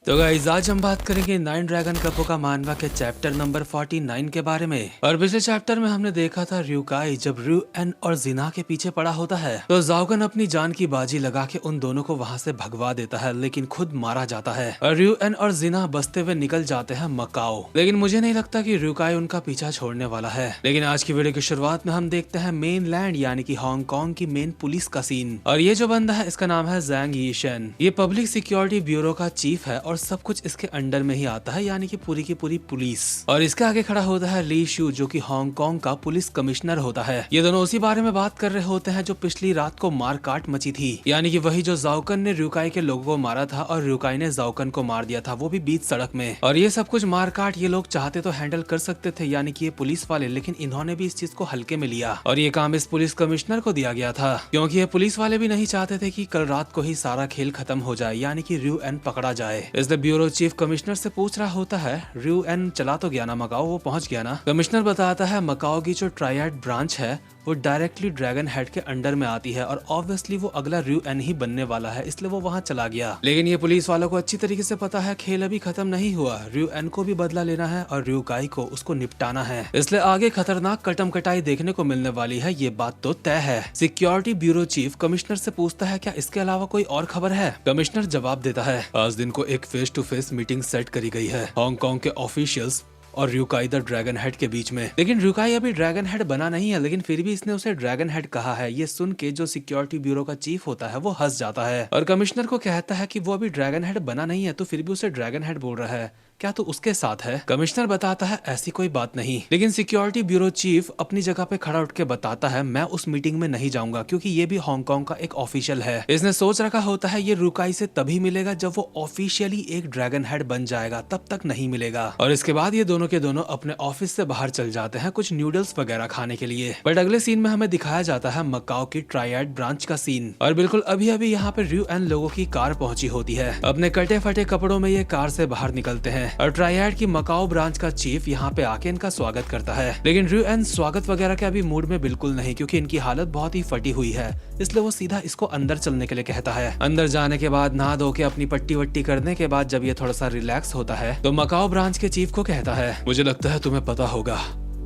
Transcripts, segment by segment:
तो गाइस आज हम बात करेंगे नाइन ड्रैगन कपो का मानवा के चैप्टर नंबर 49 के बारे में। और पिछले चैप्टर में हमने देखा था र्यूकाई जब र्यूएन और जिना के पीछे पड़ा होता है तो जाओगन अपनी जान की बाजी लगा के उन दोनों को वहां से भगवा देता है, लेकिन खुद मारा जाता है और र्यूएन और जिना बसते हुए निकल जाते हैं मकाओ। लेकिन मुझे नहीं लगता कि र्यूकाई उनका पीछा छोड़ने वाला है। लेकिन आज की वीडियो की शुरुआत में हम देखते हैं मेन लैंड यानी कि हांगकांग की मेन पुलिस का सीन। और ये जो बंदा है इसका नाम है जैंग यीशन। ये पब्लिक सिक्योरिटी ब्यूरो का चीफ है और सब कुछ इसके अंडर में ही आता है, यानी कि पूरी की पूरी पुलिस। और इसके आगे खड़ा होता है ली शू जो कि हांगकांग का पुलिस कमिश्नर होता है। ये दोनों उसी बारे में बात कर रहे होते हैं जो पिछली रात को मार काट मची थी, यानी कि वही जो जाओकन ने र्यूकाई के लोगों को मारा था और र्यूकाई ने जाओकन को मार दिया था, वो भी बीच सड़क में। और ये सब कुछ मार काट ये लोग चाहते तो हैंडल कर सकते थे, यानी कि ये पुलिस वाले, लेकिन इन्होंने भी इस चीज को हल्के में लिया और ये काम इस पुलिस कमिश्नर को दिया गया था, क्योंकि ये पुलिस वाले भी नहीं चाहते थे कि कल रात को ही सारा खेल खत्म हो जाए, यानी कि र्यूएन पकड़ा जाए। इसलिए ब्यूरो चीफ कमिश्नर से पूछ रहा होता है र्यूएन चला तो गया ना मकाओ, वो पहुंच गया ना। कमिश्नर बताता है मकाओ की जो ट्रायड ब्रांच है वो डायरेक्टली ड्रैगन हेड के अंडर में आती है और ऑब्वियसली वो अगला र्यूएन ही बनने वाला है, इसलिए वो वहां चला गया। लेकिन ये पुलिस वालों को अच्छी तरीके से पता है खेल अभी खत्म नहीं हुआ, र्यूएन को भी बदला लेना है और र्यूकाई को उसको निपटाना है, इसलिए आगे खतरनाक कटम कटाई देखने को मिलने वाली है, ये बात तो तय है। सिक्योरिटी ब्यूरो चीफ कमिश्नर से पूछता है क्या इसके अलावा कोई और खबर है। कमिश्नर जवाब देता है आज दिन को एक face to face meeting set करी गई है हांगकांग के ऑफिशियल्स और र्यूकाई द ड्रैगन हेड के बीच में। लेकिन र्यूकाई अभी ड्रैगन हेड बना नहीं है, लेकिन फिर भी इसने उसे ड्रैगन हेड कहा है। ये सुन के जो सिक्योरिटी ब्यूरो का चीफ होता है वो हंस जाता है और कमिश्नर को कहता है कि वो अभी ड्रैगन हेड बना नहीं है तो फिर भी उसे ड्रैगन हेड बोल रहा है, क्या तो उसके साथ है। कमिश्नर बताता है ऐसी कोई बात नहीं, लेकिन सिक्योरिटी ब्यूरो चीफ अपनी जगह पे खड़ा उठ के बताता है मैं उस मीटिंग में नहीं जाऊंगा, क्योंकि ये भी हांगकांग का एक ऑफिशियल है। इसने सोच रखा होता है ये र्यूकाई से तभी मिलेगा जब वो ऑफिशियली एक ड्रैगन हेड बन जाएगा, तब तक नहीं मिलेगा। और इसके बाद ये दोनों के दोनों अपने ऑफिस से बाहर चल जाते हैं कुछ नूडल्स वगैरह खाने के लिए। बट अगले सीन में हमें दिखाया जाता है मकाओ की ट्रायड ब्रांच का सीन। और बिल्कुल अभी अभी यहाँ पे र्यूएन लोगों की कार पहुंची होती है। अपने कटे फटे कपड़ों में ये कार से बाहर निकलते हैं और ट्रायड की मकाओ ब्रांच का चीफ यहाँ पे आके इनका स्वागत करता है। लेकिन र्यूएन स्वागत वगैरह के अभी मूड में बिल्कुल नहीं, क्योंकि इनकी हालत बहुत ही फटी हुई है, इसलिए वो सीधा इसको अंदर चलने के लिए कहता है। अंदर जाने के बाद नहा धो के अपनी पट्टी वट्टी करने के बाद जब ये थोड़ा सा रिलैक्स होता है तो मकाओ ब्रांच के चीफ को कहता है मुझे लगता है तुम्हें पता होगा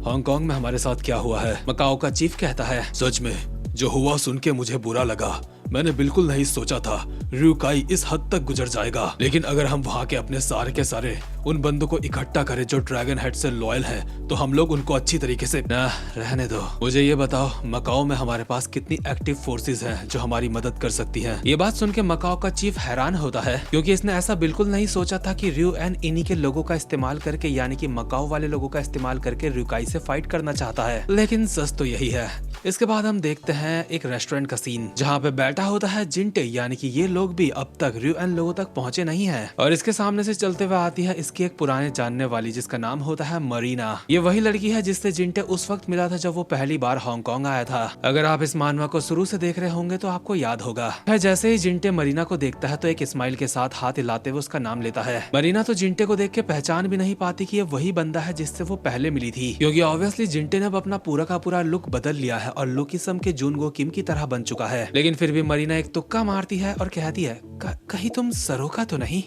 हांगकांग में हमारे साथ क्या हुआ है। मकाओ का चीफ कहता है सच में जो हुआ सुन के मुझे बुरा लगा, मैंने बिल्कुल नहीं सोचा था र्यूकाई इस हद तक गुजर जाएगा। लेकिन अगर हम वहाँ के अपने सारे के सारे उन बंदों को इकट्ठा करें जो ड्रैगन हेड से लॉयल हैं, तो हम लोग उनको अच्छी तरीके से रहने दो। मुझे ये बताओ मकाओ में हमारे पास कितनी एक्टिव फोर्सेस हैं जो हमारी मदद कर सकती हैं। ये बात सुन के मकाओ का चीफ हैरान होता है, क्योंकि इसने ऐसा बिल्कुल नहीं सोचा था कि र्यूएन इन्हीं के लोगों का इस्तेमाल करके, यानी कि मकाओ वाले लोगों का इस्तेमाल करके र्यूकाई से फाइट करना चाहता है। लेकिन सच तो यही है। इसके बाद हम देखते हैं एक रेस्टोरेंट का सीन जहाँ पे बैठा होता है जिंटे, यानी कि ये लोग भी अब तक र्यूएन लोगों तक पहुंचे नहीं हैं। और इसके सामने से चलते हुए आती है इसकी एक पुराने जानने वाली जिसका नाम होता है मरीना। ये वही लड़की है जिससे जिंटे उस वक्त मिला था जब वो पहली बार हांगकांग आया था। अगर आप इस मानवा को शुरू से देख रहे होंगे तो आपको याद होगा। फिर जैसे ही जिंटे मरीना को देखता है तो एक स्माइल के साथ हाथ हिलाते हुए उसका नाम लेता है। मरीना तो जिंटे को देख के पहचान भी नहीं पाती कि ये वही बंदा है जिससे वो पहले मिली थी, क्योंकि ऑब्वियसली जिंटे ने अब अपना पूरा का पूरा लुक बदल लिया है और लुकिसम के जुनगो किम की तरह बन चुका है। लेकिन फिर भी मरीना एक तुक्का मारती है और कहती है कहीं तुम सरोका तो नहीं।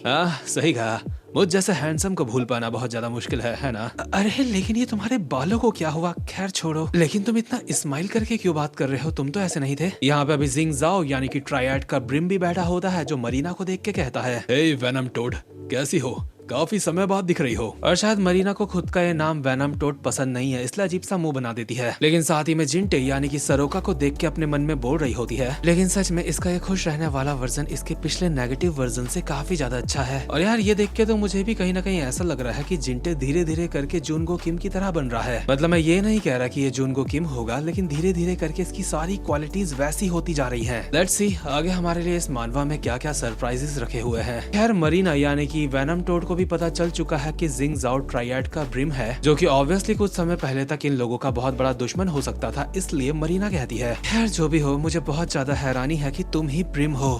सही कहा, मुझ जैसे हैंडसम को भूल पाना बहुत ज्यादा मुश्किल है ना। अरे लेकिन ये तुम्हारे बालों को क्या हुआ, खैर छोड़ो। लेकिन तुम इतना स्माइल करके क्यों बात कर रहे हो, तुम तो ऐसे नहीं थे। यहाँ पे अभी जिंग जाओ यानी कि ट्रायड का ब्रिम भी बैठा होता है जो मरीना को देख के कहता है हे वेनम टोड कैसी हो, काफी समय बाद दिख रही हो। और शायद मरीना को खुद का ये नाम वेनम टोड पसंद नहीं है, इसलिए अजीब सा मुंह बना देती है। लेकिन साथ ही में जिंटे यानी कि सरोका को देख के अपने मन में बोल रही होती है लेकिन सच में इसका ये खुश रहने वाला वर्जन इसके पिछले नेगेटिव वर्जन से काफी ज्यादा अच्छा है। और यार ये देख के तो मुझे भी कहीं ना कहीं ऐसा लग रहा है कि जिंटे धीरे धीरे करके जुनगो किम की तरह बन रहा है। मतलब मैं ये नहीं कह रहा कि ये जुनगो किम होगा, लेकिन धीरे धीरे करके इसकी सारी क्वालिटीज वैसी होती जा रही है। लेट्स सी आगे हमारे लिए इस मानवा में क्या क्या सरप्राइजेस रखे हुए हैं। खैर मरीना यानी कि वेनम टोड को भी पता चल चुका है कि जिंग जाओ ट्रायड का ब्रिम है, जो कि ऑब्वियसली कुछ समय पहले तक इन लोगों का बहुत बड़ा दुश्मन हो सकता था, इसलिए मरीना कहती है खैर जो भी हो मुझे बहुत ज्यादा हैरानी है कि तुम ही ब्रिम हो।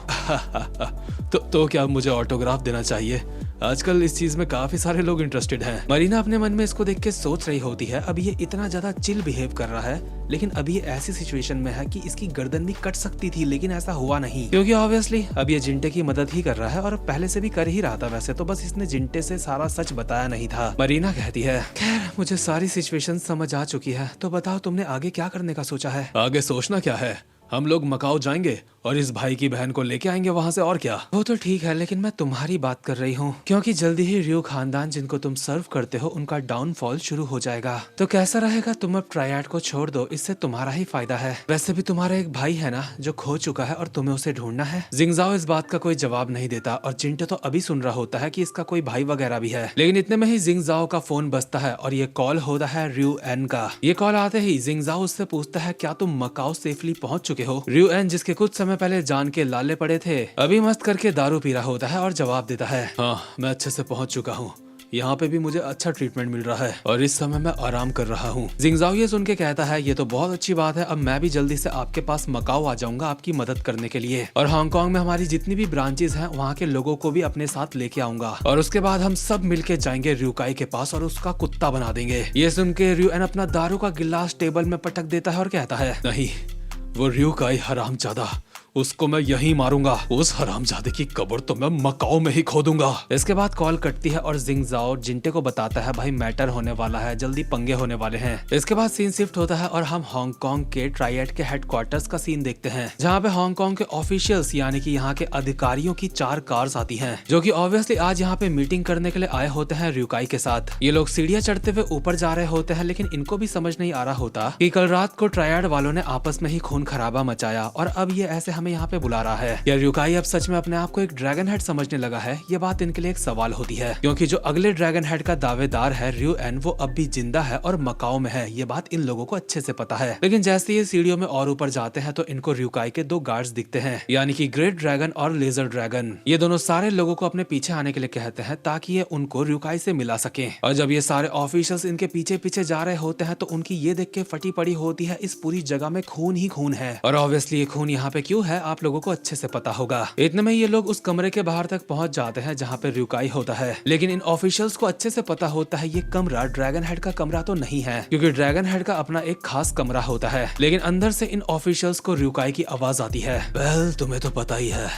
तो क्या मुझे ऑटोग्राफ देना चाहिए? आजकल इस चीज में काफी सारे लोग इंटरेस्टेड हैं। मरीना अपने मन में इसको देख के सोच रही होती है, अब ये इतना ज्यादा चिल बिहेव कर रहा है, लेकिन अभी ये ऐसी सिचुएशन में है कि इसकी गर्दन भी कट सकती थी, लेकिन ऐसा हुआ नहीं, क्योंकि ऑब्वियसली अब ये जिंटे की मदद ही कर रहा है और पहले से भी कर ही रहा था वैसे तो, बस इसने जिंटे से सारा सच बताया नहीं था। मरीना कहती है, खैर मुझे सारी सिचुएशन समझ आ चुकी है, तो बताओ तुमने आगे क्या करने का सोचा है? आगे सोचना क्या है, हम लोग मकाओ जाएंगे और इस भाई की बहन को लेके आएंगे वहाँ से, और क्या। वो तो ठीक है, लेकिन मैं तुम्हारी बात कर रही हूँ, क्योंकि जल्दी ही रियो खानदान जिनको तुम सर्व करते हो उनका डाउनफॉल शुरू हो जाएगा। तो कैसा रहेगा तुम अब ट्रायड को छोड़ दो, इससे तुम्हारा ही फायदा है। वैसे भी तुम्हारा एक भाई है ना जो खो चुका है और तुम्हें उसे ढूंढना है। जिंगजाओ इस बात का कोई जवाब नहीं देता और चिंटे तो अभी सुन रहा होता है कि इसका कोई भाई वगैरह भी है, लेकिन इतने में ही जिंगजाओ का फोन बजता है और ये कॉल होता है रियो एन का। ये कॉल आते ही जिंगजाओ उससे पूछता है, क्या तुम मकाओ सेफली पहुंच चुके हो? रियो एन जिसके कुछ समय पहले जान के लाले पड़े थे, अभी मस्त करके दारू पी रहा होता है और जवाब देता है, हाँ मैं अच्छे से पहुंच चुका हूँ, यहाँ पे भी मुझे अच्छा ट्रीटमेंट मिल रहा है और इस समय मैं आराम कर रहा हूँ। जिंगजाओ ये सुन के कहता है, ये तो बहुत अच्छी बात है, अब मैं भी जल्दी से आपके पास मकाओ आ जाऊंगा आपकी मदद करने के लिए, और हांगकांग में हमारी जितनी भी ब्रांचेस हैं वहाँ के लोगों को भी अपने साथ लेके आऊंगा, और उसके बाद हम सब मिलके जाएंगे रियुकाई के पास और उसका कुत्ता बना देंगे। ये सुन के रियुएन अपना दारू का गिलास टेबल में पटक देता है और कहता है, नहीं, वो रियुकाई हरामजादा, उसको मैं यहीं मारूंगा, उस हरामजादे की कब्र तो मैं मकाओ में ही खोदूंगा। इसके बाद कॉल कटती है और जिंगजाओ जिंटे को बताता है, भाई मैटर होने वाला है, जल्दी पंगे होने वाले हैं। इसके बाद सीन शिफ्ट होता है और हम हांगकांग के ट्रायड के हेडक्वार्टर्स का सीन देखते हैं, जहाँ पे हांगकांग के ऑफिशियल्स यानी कि यहाँ के अधिकारियों की 4 कार्स आती हैं, जो कि ऑब्वियसली आज यहाँ पे मीटिंग करने के लिए आए होते हैं रियुकाई के साथ। ये लोग सीढ़ियाँ चढ़ते हुए ऊपर जा रहे होते हैं, लेकिन इनको भी समझ नहीं आ रहा होता कि कल रात को ट्रायड वालों ने आपस में ही खून खराबा मचाया और अब ये ऐसे हमें यहाँ पे बुला रहा है। या रियुकाई अब सच में अपने आप को एक ड्रैगन हेड समझने लगा है? ये बात इनके लिए एक सवाल होती है, क्योंकि जो अगले ड्रैगन हेड का दावेदार है रियुएन, वो अब भी जिंदा है और मकाओ में है। ये बात इन लोगों को अच्छे से पता है, लेकिन जैसे ये सीढ़ियों में और ऊपर जाते हैं तो इनको रियुकाई के 2 गार्ड्स दिखते हैं, यानी कि ग्रेट ड्रैगन और लेजर ड्रैगन। ये दोनों सारे लोगों को अपने पीछे आने के लिए कहते हैं ताकि ये उनको रियुकाई से मिला सके। और जब ये सारे ऑफिशियल्स इनके पीछे पीछे जा रहे होते हैं तो उनकी ये देख के फटी पड़ी होती है, इस पूरी जगह में खून ही खून है, और ऑब्वियसली ये खून यहाँ पे क्यों है आप लोगों को अच्छे से पता होगा। इतने में ये लोग उस कमरे के बाहर तक पहुंच जाते हैं जहाँ पे रियुकाई होता है, लेकिन इन ऑफिशियल्स को अच्छे से पता होता है ये कमरा ड्रैगन हेड का कमरा तो नहीं है, क्योंकि ड्रैगन हेड का अपना एक खास कमरा होता है। लेकिन अंदर से इन ऑफिशियल्स को रियुकाई की आवाज आती है, वेल तुम्हें तो पता ही है,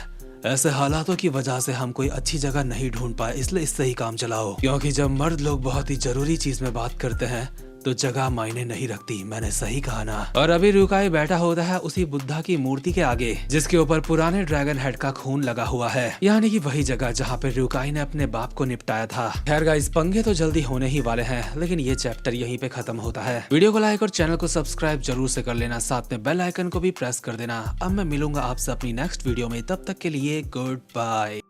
ऐसे हालातों की वजह से हम कोई अच्छी जगह नहीं ढूंढ पाए, इसलिए इससे ही काम चलाओ, क्योंकि जब मर्द लोग बहुत ही जरूरी चीज में बात करते हैं तो जगह मायने नहीं रखती। मैंने सही कहा ना? और अभी रियुकाई बैठा होता है उसी बुद्धा की मूर्ति के आगे, जिसके ऊपर पुराने ड्रैगन हेड का खून लगा हुआ है, यानी कि वही जगह जहाँ पे रियुकाई ने अपने बाप को निपटाया था। खैर गाइस, पंगे तो जल्दी होने ही वाले हैं, लेकिन ये चैप्टर यहीं पे खत्म होता है। वीडियो को लाइक और चैनल को सब्सक्राइब जरूर से कर लेना, साथ में बेल आइकन को भी प्रेस कर देना। अब मैं मिलूंगा आपसे अपनी नेक्स्ट वीडियो में, तब तक के लिए गुड बाय।